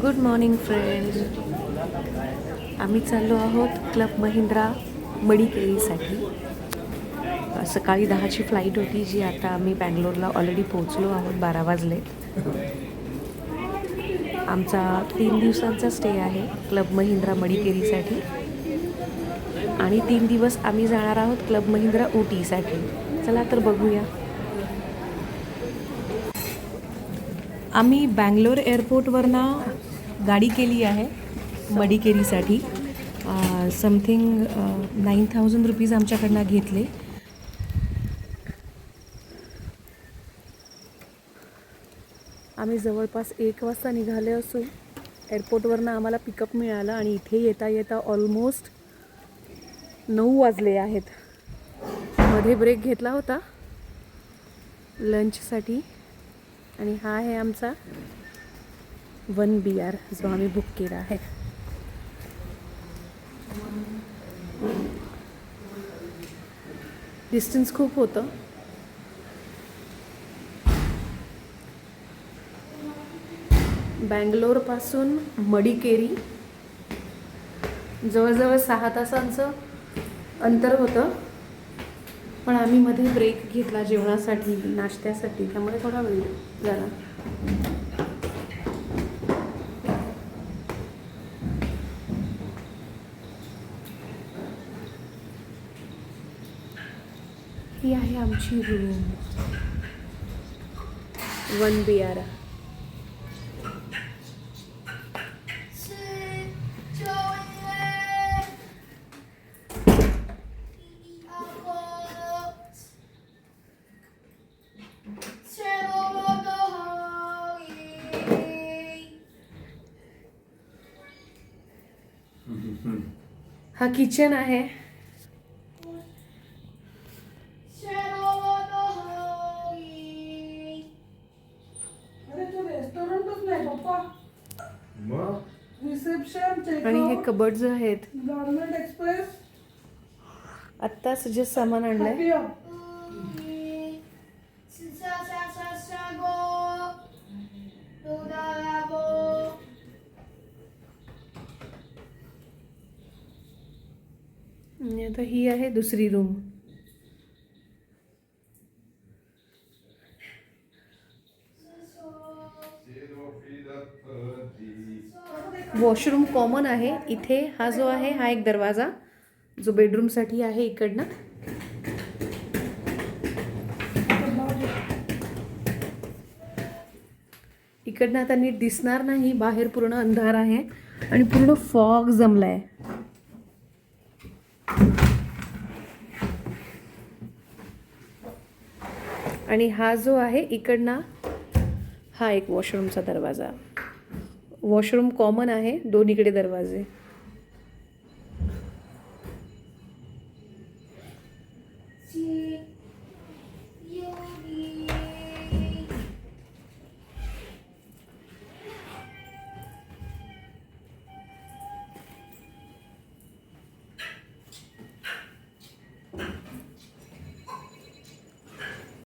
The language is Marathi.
Good morning friends. आम्ही चाललो आहोत क्लब महिंद्रा मडिकेरीसाठी. सकाळी 10ची फ्लाईट होती, जी आता आम्ही बँगलोरला ऑलरेडी पोहोचलो आहोत. 12 वाजले. आमचा 3 दिवसांचा स्टे आहे क्लब महिंद्रा मडिकेरीसाठी आणि 3 दिवस आम्ही जाणार आहोत क्लब महिंद्रा उटीसाठी. चला तर बघूया. आम्ही बँगलोर एअरपोर्टवरनं गाडी केली आहे मडिकेरीसाठी. समथिंग 9,000 रुपीज आमच्याकडनं घेतले. आम्ही जवळपास 1 वाजता निघाले असून एअरपोर्टवरनं आम्हाला पिकअप मिळालं आणि इथे येता येता ऑलमोस्ट 9 वाजले आहेत. मध्ये ब्रेक घेतला होता लंचसाठी आणि हा आहे आमचा 1 BR जो आम्ही बुक केला आहे. डिस्टन्स खूप होतं. बँगलोरपासून मडिकेरी जवळजवळ 6 तासांचं अंतर होतं, पण आम्ही मध्ये ब्रेक घेतला जेवणासाठी, नाश्त्यासाठी, त्यामुळे थोडा वेळ झाला. ही आहे आमची रूम 1 BR. हा किचन आहे. आणि हे कबर्ड्स आहेत. गव्हर्नमेंट एक्सप्रेस आत्ताच जे सामान आणलंय. आता ही आहे दुसरी रूम. वॉशरूम कॉमन आहे इथे. हा जो आहे हा एक दरवाजा जो बेडरूमसाठी आहे इकडनं. इकडनं आता नीट दिसणार नाही, बाहेर पूर्ण अंधार आहे आणि पूर्ण फॉग जमलाय. आणि हा जो आहे इकडनं हा एक वॉशरूमचा दरवाजा. वॉशरूम कॉमन आहे, दोन्हीकडे दरवाजे.